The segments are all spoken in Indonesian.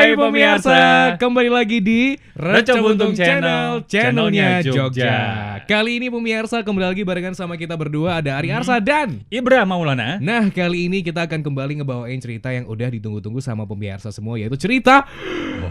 Hai pemirsa, kembali lagi di Reco Buntung Channel, channelnya Jogja. Kali ini pemirsa kembali lagi barengan sama kita berdua, ada Ari Arsa dan Ibra Maulana. Nah, kali ini kita akan kembali ngebawain cerita yang udah ditunggu-tunggu sama pemirsa semua, yaitu cerita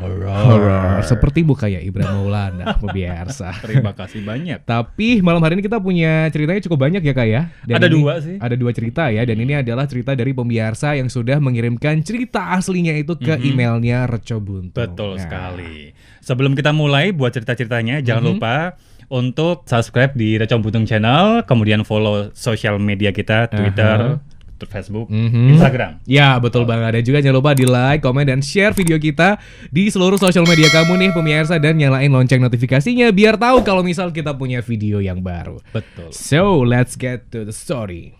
horor. Seperti Bukaya Ibra Maulana pemirsa. Terima kasih banyak. Tapi malam hari ini kita punya ceritanya cukup banyak ya Kak ya. Dan ada ini, dua sih. Ada dua cerita ya, dan ini adalah cerita dari pemirsa yang sudah mengirimkan cerita aslinya itu ke emailnya Reco Buntung. Betul sekali. Sebelum kita mulai buat cerita-ceritanya, jangan lupa untuk subscribe di Reco Buntung Channel, kemudian follow sosial media kita, Twitter, Facebook, Instagram. Ya betul banget. Dan juga jangan lupa di like, komen, dan share video kita di seluruh sosial media kamu nih pemirsa, dan nyalain lonceng notifikasinya biar tahu kalau misal kita punya video yang baru. Betul. So let's get to the story.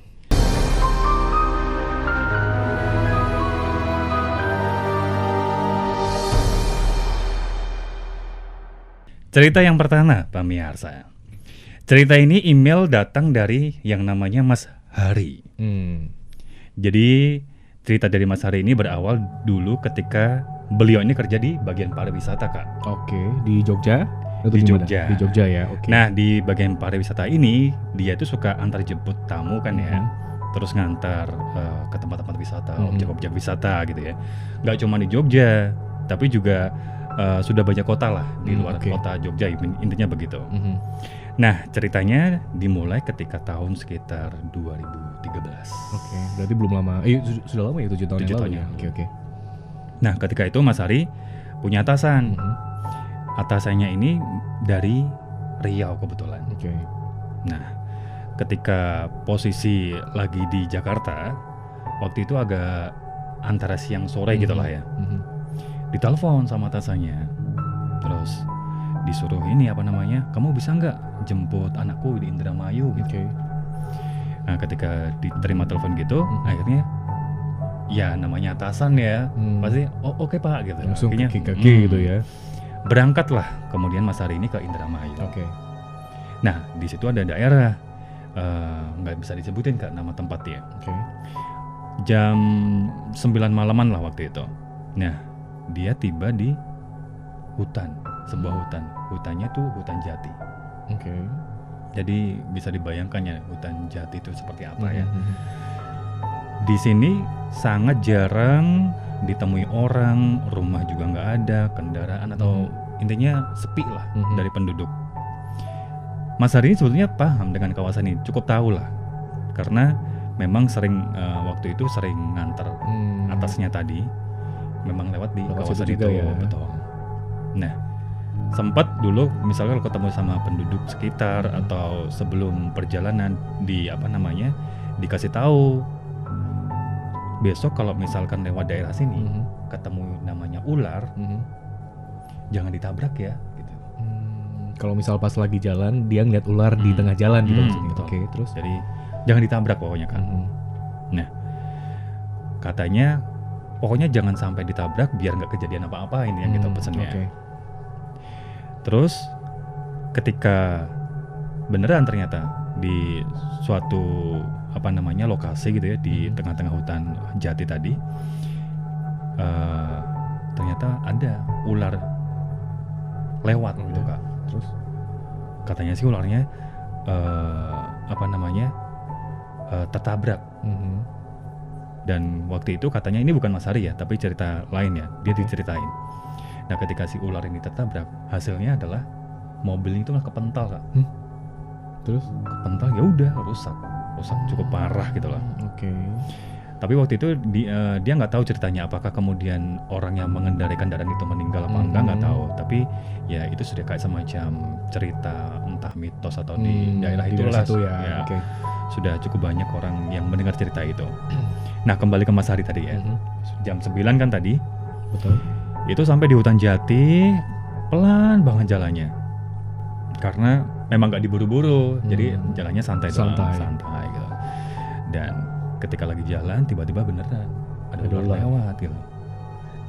Cerita yang pertama, pemirsa. Cerita ini email datang dari yang namanya Mas Hari. Jadi cerita dari Mas Hari ini berawal dulu ketika beliau ini kerja di bagian pariwisata, Kak. Oke, di Jogja? Di Jogja. Di Jogja ya, oke. Nah, di bagian pariwisata ini dia itu suka antar jemput tamu kan ya. Terus ngantar ke tempat-tempat wisata, objek-objek wisata gitu ya. Nggak cuma di Jogja, tapi juga sudah banyak kota lah di luar kota Jogja, intinya begitu. Nah, ceritanya dimulai ketika tahun sekitar 2013. Oke, berarti belum lama. Sudah lama ya, 7 tahun yang lalu ya. Oke. Nah, ketika itu Mas Hari punya atasan. Atasannya ini dari Riau kebetulan. Oke. Nah, ketika posisi lagi di Jakarta, waktu itu agak antara siang sore gitulah ya. Ditelepon sama atasannya, terus disuruh ini kamu bisa nggak jemput anakku di Indramayu gitu. Nah, ketika diterima telepon gitu, akhirnya ya namanya atasan ya, pasti oke Pak gitu. Langsung kaki gitu ya. Berangkatlah kemudian Mas Hari ini ke Indramayu. Nah, di situ ada daerah nggak bisa disebutin Kak nama tempatnya. Jam 9 malaman lah waktu itu. Nah, dia tiba di hutan, sebuah hutan. Hutannya tuh hutan jati. Jadi bisa dibayangkan ya hutan jati itu seperti apa ya. Di sini sangat jarang ditemui orang, rumah juga nggak ada, kendaraan atau intinya sepi lah dari penduduk. Mas Hari ini sebetulnya paham dengan kawasan ini, cukup tahu lah, karena memang sering waktu itu sering nganter atasnya tadi. Memang lewat di kawasan itu ya. Betul. Nah, sempat dulu misalnya kalau ketemu sama penduduk sekitar atau sebelum perjalanan dikasih tahu besok kalau misalkan lewat daerah sini ketemu namanya ular, jangan ditabrak ya gitu. Kalau misal pas lagi jalan dia ngeliat ular di tengah jalan gitu maksudnya. Oke, terus jadi jangan ditabrak pokoknya kan. Nah, katanya pokoknya jangan sampai ditabrak biar nggak kejadian apa-apa, ini yang kita pesennya. Terus ketika beneran ternyata di suatu lokasi gitu ya di tengah-tengah hutan jati tadi, ternyata ada ular lewat gitu Kak. Terus katanya sih ularnya tertabrak. Dan waktu itu katanya ini bukan Mas Hari ya, tapi cerita lain ya, dia diceritain. Nah, ketika si ular ini tertabrak, hasilnya adalah mobil itu kepental Kak. Terus kepental ya udah rusak cukup parah gitu loh. Tapi waktu itu dia nggak tahu ceritanya apakah kemudian orang yang mengendarai kendaraan itu meninggal apa enggak, nggak tahu. Tapi ya itu sudah kayak semacam cerita entah mitos atau di daerah itulah ya. Sudah cukup banyak orang yang mendengar cerita itu. Nah, kembali ke Mas Hari tadi ya. Jam 9 kan tadi. Betul. Itu sampai di hutan jati, pelan banget jalannya. Karena memang gak diburu-buru, jadi jalannya santai gitu. Dan ketika lagi jalan, tiba-tiba beneran ada ular lewat gitu.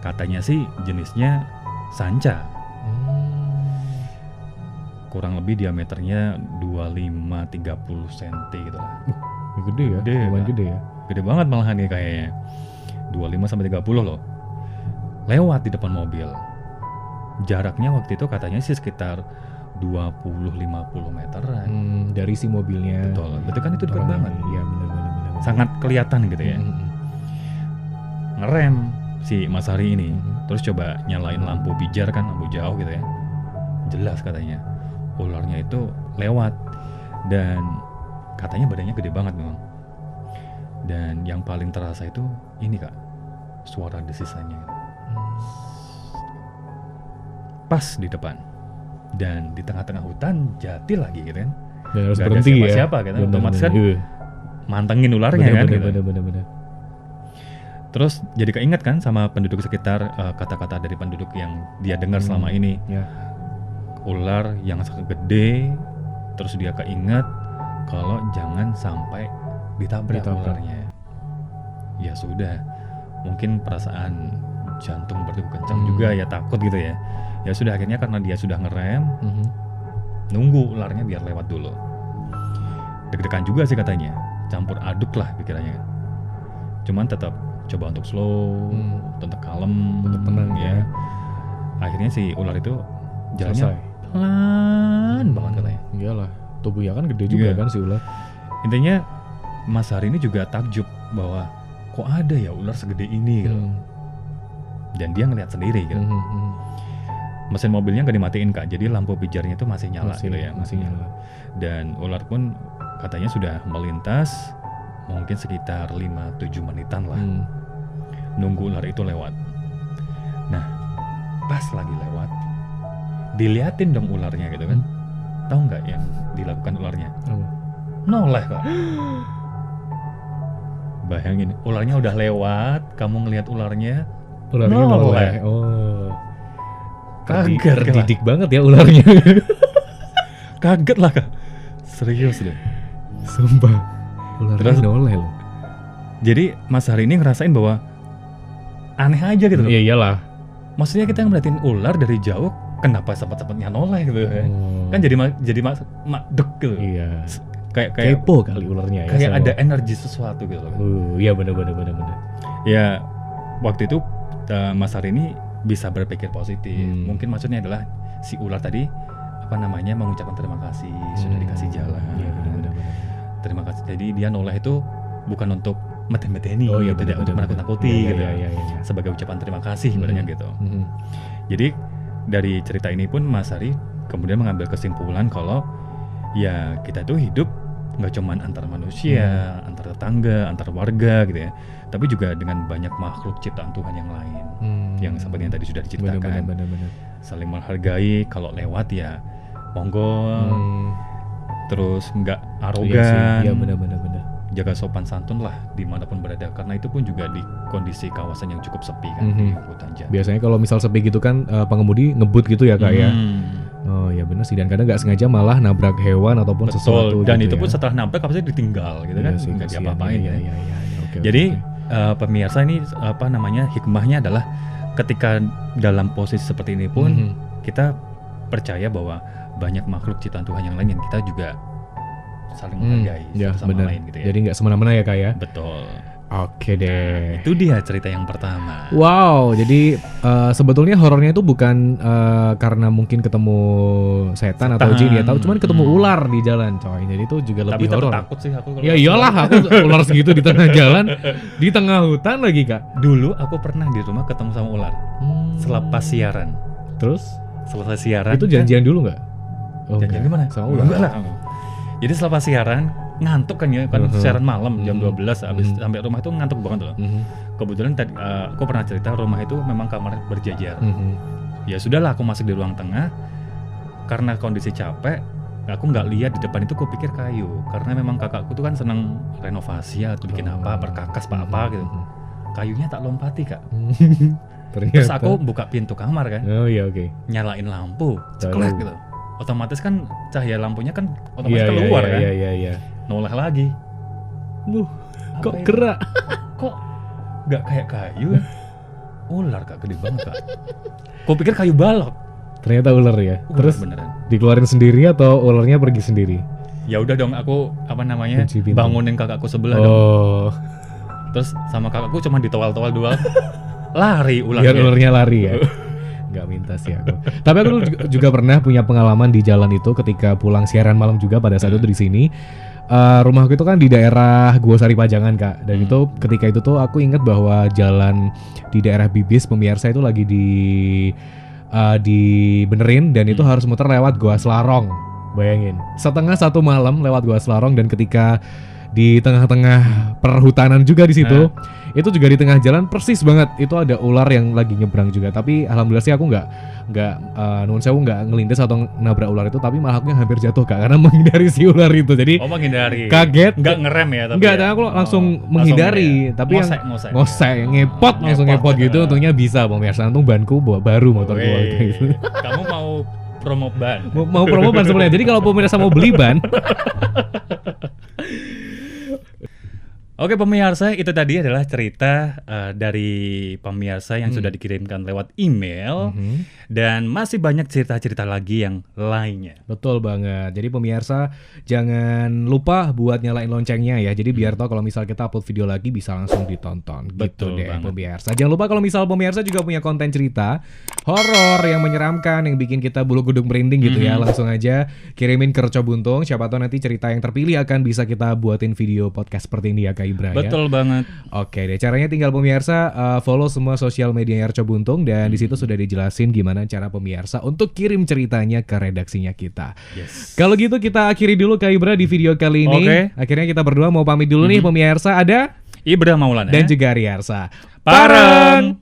Katanya sih jenisnya sanca. Kurang lebih diameternya 25-30 cm gitu lah. Gede ya? Lumayan gede ya? Gede banget malahan ya kayaknya. 25-30 loh. lewat di depan mobil. Jaraknya waktu itu katanya sih sekitar 20-50 meteran. Dari si mobilnya. Betul, berarti kan itu dekat banget. Iya benar. Sangat kelihatan gitu ya. Ngerem si Mas Hari ini, terus coba nyalain lampu pijar kan, lampu jauh gitu ya. Jelas katanya ularnya itu lewat, dan katanya badannya gede banget memang. Dan yang paling terasa itu ini Kak, suara desisannya. Pas di depan, dan di tengah-tengah hutan jati lagi gitu kan. Dan harus Gak berhenti ada siapa-siapa ya. gitu. Otomatis kan mantengin ularnya kan gitu. Bener. Terus jadi keinget kan sama penduduk sekitar, kata-kata dari penduduk yang dia dengar selama ini. Ya. Ular yang sangat gede, terus dia keinget kalau jangan sampai ditabrak ularnya. Ya sudah, mungkin perasaan jantung berdegup kencang juga ya, takut gitu ya. Ya sudah, akhirnya karena dia sudah ngerem, nunggu ularnya biar lewat dulu. Deg-degan juga sih katanya, campur aduk lah pikirannya. Cuman tetap coba untuk slow, tetap kalem, tetap tenang ya. Akhirnya si ular itu jalannya Selesai. pelan banget katanya. Iyalah, tubuhnya kan gede juga kan si ular. Intinya Mas Hari ini juga takjub bahwa kok ada ya ular segede ini gitu. Dan dia ngeliat sendiri gitu. Mesin mobilnya nggak dimatiin Kak, jadi lampu pijarnya itu masih nyala gitu ya. Masih nyala. Dan ular pun katanya sudah melintas mungkin sekitar 5-7 menitan lah. Nunggu ular itu lewat. Nah, pas lagi lewat, diliatin dong ularnya gitu kan. Tahu nggak yang dilakukan ularnya? Noleh Kak. Bayangin, ularnya udah lewat, kamu ngelihat ularnya noleh. Oh. Kaget Terdidik banget ya ularnya. Kaget lah Kak. Serius deh. Sumpah. Ularnya Terus noleh loh. Jadi Mas Hari ini ngerasain bahwa aneh aja gitu loh. Iya iyalah. Maksudnya kita ngeliatin ular dari jauh, kenapa sempat-sempatnya noleh gitu ya? Kan jadi dek gitu. Iya. Kayak kepo kali ularnya ya. Kayak ada energi sesuatu gitu loh. Iya benar. Ya waktu itu Mas Hari ini bisa berpikir positif. Mungkin maksudnya adalah si ular tadi mengucapkan terima kasih sudah dikasih jalan. Iya benar. Terima kasih. Jadi dia noleh itu bukan untuk meten-meteni, tidak untuk menakut-nakuti gitu. Iya. Sebagai ucapan terima kasih sebenarnya gitu. Jadi dari cerita ini pun Mas Hari kemudian mengambil kesimpulan kalau ya kita tuh hidup nggak cuman antar manusia, antar tetangga, antar warga gitu ya, tapi juga dengan banyak makhluk ciptaan Tuhan yang lain, yang seperti yang tadi sudah diceritakan. Benar. Saling menghargai, kalau lewat ya monggo, terus nggak arogan, iya benar. jaga sopan santun lah dimanapun berada, karena itu pun juga di kondisi kawasan yang cukup sepi kan di hutan jati. Biasanya kalau misal sepi gitu kan pengemudi ngebut gitu ya Kak ya. Oh ya benar sih, dan kadang nggak sengaja malah nabrak hewan ataupun sesuatu. Dan gitu itu pun ya. setelah nabrak pasti ditinggal gitu kan, nggak diapa-apain. Iya. Jadi pemirsa ini hikmahnya adalah ketika dalam posisi seperti ini pun kita percaya bahwa banyak makhluk ciptaan Tuhan yang lain yang kita juga saling menghargai satu sama lain gitu ya. Jadi nggak semena-mena ya Kak ya. Betul. Oke deh. Itu dia cerita yang pertama. Wow, jadi sebetulnya horornya itu bukan karena mungkin ketemu setan atau jin ya, tahu cuman ketemu ular di jalan, coy. Jadi itu juga lebih horor. Tapi takut sih aku. Ya iyalah, aku ular segitu di tengah jalan, di tengah hutan lagi Kak. Dulu aku pernah di rumah ketemu sama ular. Selepas siaran. Terus? Selesai siaran. Itu janjian dulu nggak? Janjian gimana? Sama ular. Enggak lah. Jadi selepas siaran ngantuk kan ya, kan siaran malam jam 12 habis sampai rumah itu ngantuk banget loh. Kebetulan tadi aku pernah cerita rumah itu memang kamar berjajar. Ya sudahlah, aku masuk di ruang tengah. Karena kondisi capek, aku nggak lihat di depan itu, aku pikir kayu. Karena memang kakakku tuh kan seneng renovasi atau bikin apa, perkakas apa gitu. Kayunya tak lompati Kak. Terus aku buka pintu kamar kan. Oh iya oke. Nyalain lampu, ceklek gitu. Otomatis kan cahaya lampunya kan otomatis keluar kan. Iya. Noleh lagi. Kok gerak? Kok nggak kayak kayu ya? Ular Kak, gede banget Kak. Kau pikir kayu balok? Ternyata ular ya. Ular Terus beneran. Dikeluarin sendiri atau ularnya pergi sendiri? Ya udah dong, aku bangunin kakakku sebelah dong. Oh. Terus sama kakakku cuma ditowal-towal doang. lari Biar ularnya. ularnya lari ya. Nggak minta sih aku. Tapi aku dulu juga pernah punya pengalaman di jalan itu ketika pulang siaran malam juga pada saat itu di sini. Rumahku itu kan di daerah Gua Sari Pajangan Kak. Dan itu ketika itu tuh aku ingat bahwa jalan di daerah Bibis pemirsa itu lagi dibenerin dan itu harus muter lewat Gua Selarong. Bayangin, setengah satu malam lewat Gua Selarong dan ketika di tengah-tengah perhutanan juga di situ, itu juga di tengah jalan persis banget itu ada ular yang lagi nyebrang juga. Tapi alhamdulillah sih aku nggak nuwun sewu nggak ngelindes atau nabrak ular itu, tapi malah aku yang hampir jatuh Kak karena menghindari si ular itu. Jadi Menghindari. kaget, Nggak ngerem ya tapi. nggak, ya? aku langsung menghindari, ya. tapi Ngosek. ngosek, ngepot langsung ngepot gitu. Untungnya bisa pemirsa, untung banku baru motor gua gitu. Kamu mau promo ban? Mau promo ban sebenarnya. Jadi kalau pemirsa mau beli ban, Oke pemirsa, itu tadi adalah cerita dari pemirsa yang sudah dikirimkan lewat email. Dan masih banyak cerita-cerita lagi yang lainnya. betul banget. Jadi pemirsa jangan lupa buat nyalain loncengnya ya. Jadi biar tahu kalau misal kita upload video lagi bisa langsung ditonton. Gitu Betul deh banget. pemirsa. Jangan lupa kalau misal pemirsa juga punya konten cerita horor yang menyeramkan, yang bikin kita bulu kuduk merinding gitu ya. Langsung aja kirimin ke Reco Buntung. Siapa tahu nanti cerita yang terpilih akan bisa kita buatin video podcast seperti ini ya Kak Ibra ya. Betul banget. Oke deh, caranya tinggal pemirsa follow semua sosial media Reco Buntung dan di situ sudah dijelasin gimana cara pemirsa untuk kirim ceritanya ke redaksinya kita. Yes. Kalau gitu kita akhiri dulu Kak Ibra di video kali ini. Oke. Akhirnya kita berdua mau pamit dulu nih pemirsa, ada Ibra Maulana dan juga Riarsa. Pareng.